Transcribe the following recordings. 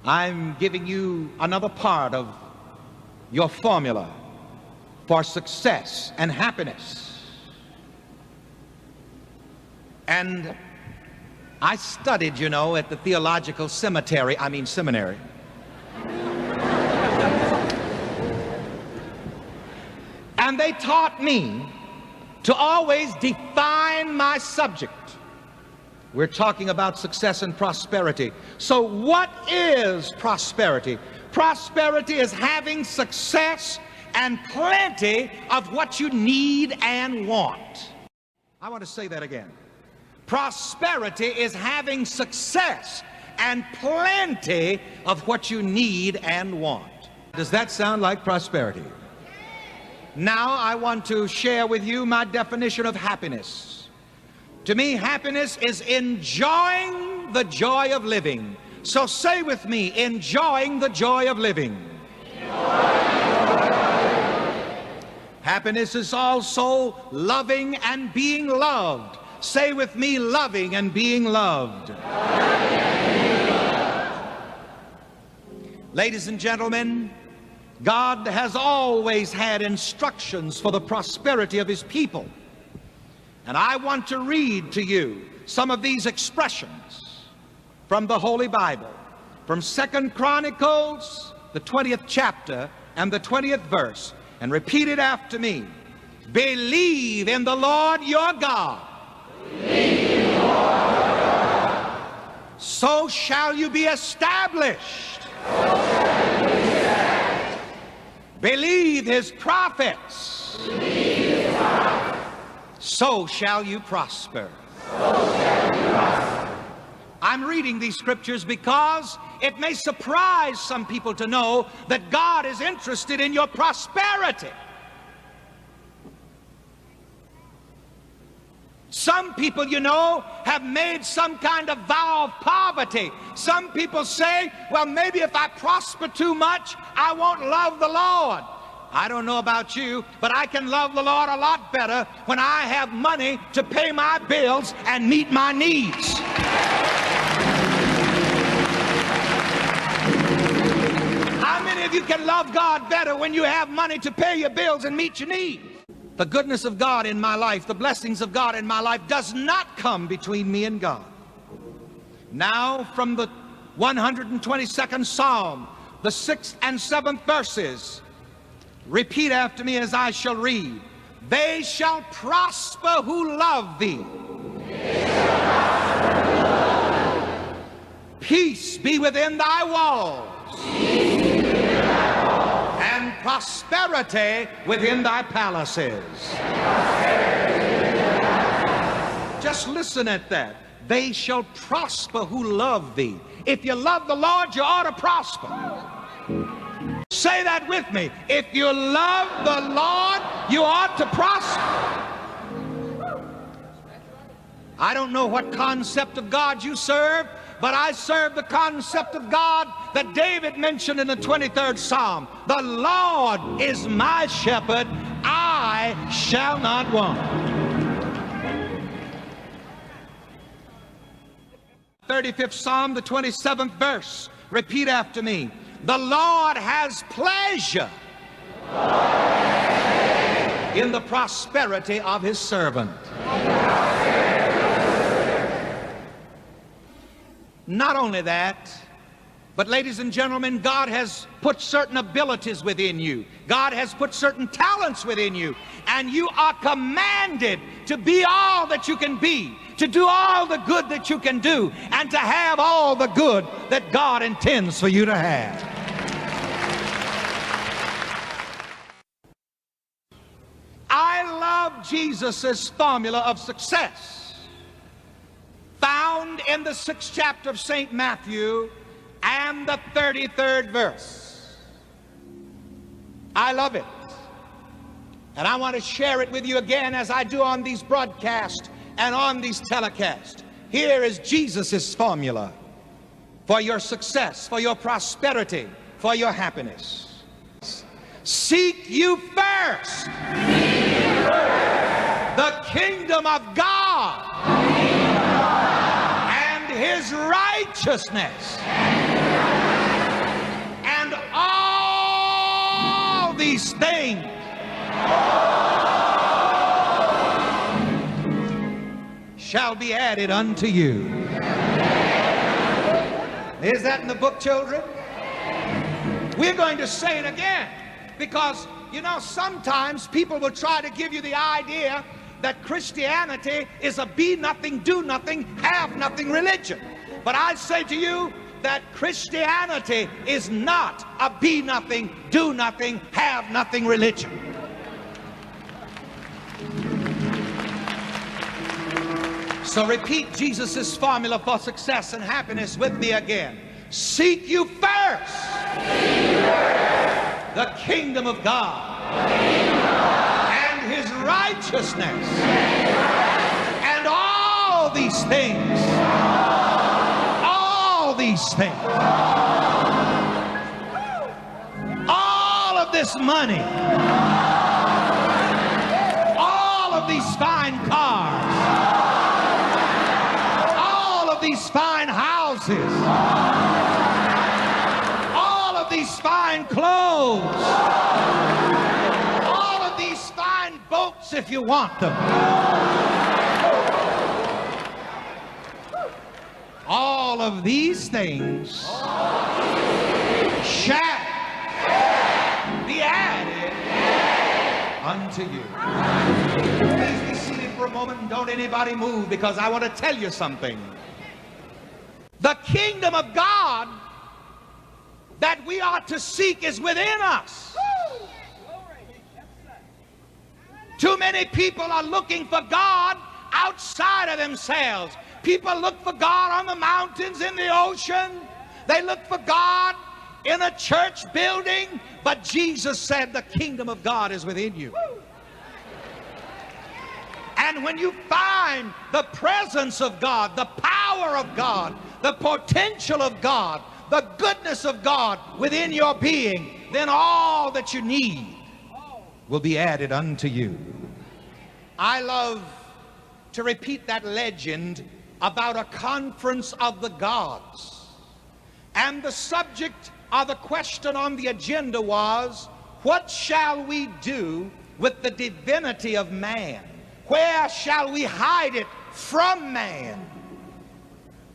I'm giving you another part of your formula for success and happiness. And I studied, you know, at the theological seminary. And they taught me to always define my subject. We're talking about success and prosperity. So what is prosperity? Prosperity is having success and plenty of what you need and want. I want to say that again. Prosperity is having success and plenty of what you need and want. Does that sound like prosperity? Now I want to share with you my definition of happiness. To me, happiness is enjoying the joy of living. So say with me, enjoying the joy of living. Happiness is also loving and being loved. Say with me, loving and being loved. Ladies and gentlemen, God has always had instructions for the prosperity of His people. And I want to read to you some of these expressions from the Holy Bible, from 2 Chronicles, the 20th chapter and the 20th verse, and repeat it after me. Believe in the Lord your God. Believe in the Lord your God. So shall you be established. So shall you be established. Believe His prophets. Believe His prophets. So shall you prosper. So shall you prosper. I'm reading these scriptures because it may surprise some people to know that God is interested in your prosperity. Some people, you know, have made some kind of vow of poverty. Some people say, well, maybe if I prosper too much, I won't love the Lord. I don't know about you, but I can love the Lord a lot better when I have money to pay my bills and meet my needs. How many of you can love God better when you have money to pay your bills and meet your needs? The goodness of God in my life, the blessings of God in my life does not come between me and God. Now from the 122nd Psalm, the 6th and 7th verses, repeat after me as I shall read. They shall prosper who love thee. Peace be within thy walls. And prosperity within thy palaces. Just listen at that. They shall prosper who love thee. If you love the Lord, you ought to prosper. Say that with me. If you love the Lord, you ought to prosper. I don't know what concept of God you serve, but I serve the concept of God that David mentioned in the 23rd Psalm. The Lord is my shepherd, I shall not want. 35th Psalm, the 27th verse. Repeat after me. The Lord has pleasure in the prosperity of His servant. Not only that, but ladies and gentlemen, God has put certain abilities within you. God has put certain talents within you. And you are commanded to be all that you can be, to do all the good that you can do, and to have all the good that God intends for you to have. I love Jesus' formula of success, found in the 6th chapter of St. Matthew and the 33rd verse. I love it. And I want to share it with you again as I do on these broadcasts and on these telecasts. Here is Jesus' formula for your success, for your prosperity, for your happiness. Seek you first the kingdom of God and His righteousness, all these things shall be added unto you. Is that in the book, children? We're going to say it again, because, you know, sometimes people will try to give you the idea that Christianity is a be nothing, do nothing, have nothing religion. But I say to you that Christianity is not a be nothing, do nothing, have nothing religion. So repeat Jesus' formula for success and happiness with me again. Seek you first the kingdom of God and his righteousness, and all these things, all of this money, all of these fine cars, all of these fine houses, all of these fine clothes, all of these fine boats if you want them, all of these things shall be added unto you. Please be seated for a moment and don't anybody move, because I want to tell you something. The kingdom of God that we are to seek is within us. Too many people are looking for God outside of themselves. People look for God on the mountains, in the ocean. They look for God in a church building. But Jesus said the kingdom of God is within you. And when you find the presence of God, the power of God, the potential of God, the goodness of God within your being, then all that you need will be added unto you. I love to repeat that legend about a conference of the gods. And the subject or the question on the agenda was, what shall we do with the divinity of man? Where shall we hide it from man?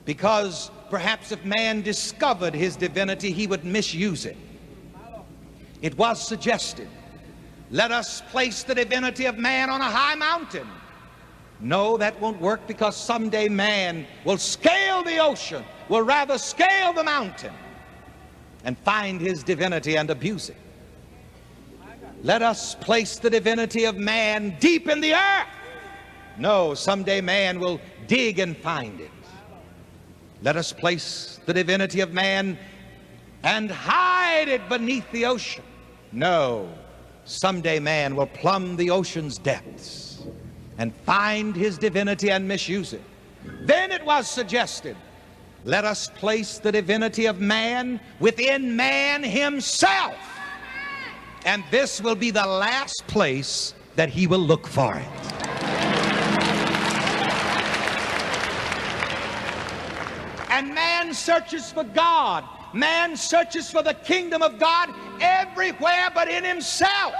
Because perhaps if man discovered his divinity, he would misuse it. It was suggested, let us place the divinity of man on a high mountain. No, that won't work, because someday man will scale the ocean, will rather scale the mountain and find his divinity and abuse it. Let us place the divinity of man deep in the earth. No, someday man will dig and find it. Let us place the divinity of man and hide it beneath the ocean. No, someday man will plumb the ocean's depths and find his divinity and misuse it. Then it was suggested, let us place the divinity of man within man himself, and this will be the last place that he will look for it. And man searches for God. Man searches for the kingdom of God everywhere but in himself.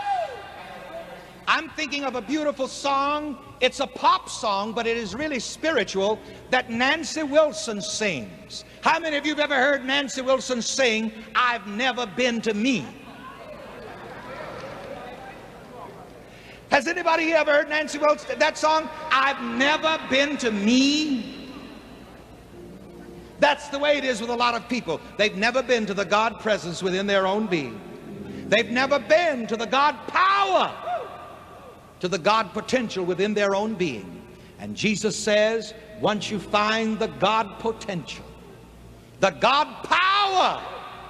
I'm thinking of a beautiful song. It's a pop song, but it is really spiritual, that Nancy Wilson sings. How many of you have ever heard Nancy Wilson sing, I've Never Been to Me? Has anybody ever heard Nancy Wilson, that song, I've Never Been to Me? That's the way it is with a lot of people. They've never been to the God presence within their own being. They've never been to the God power, to the God potential within their own being. And Jesus says, once you find the God potential, the God power,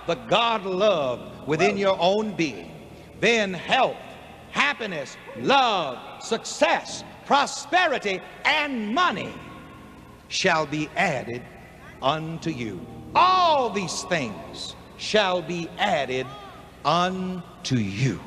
the God love within your own being, then health, happiness, love, success, prosperity, and money shall be added unto you. All these things shall be added unto you.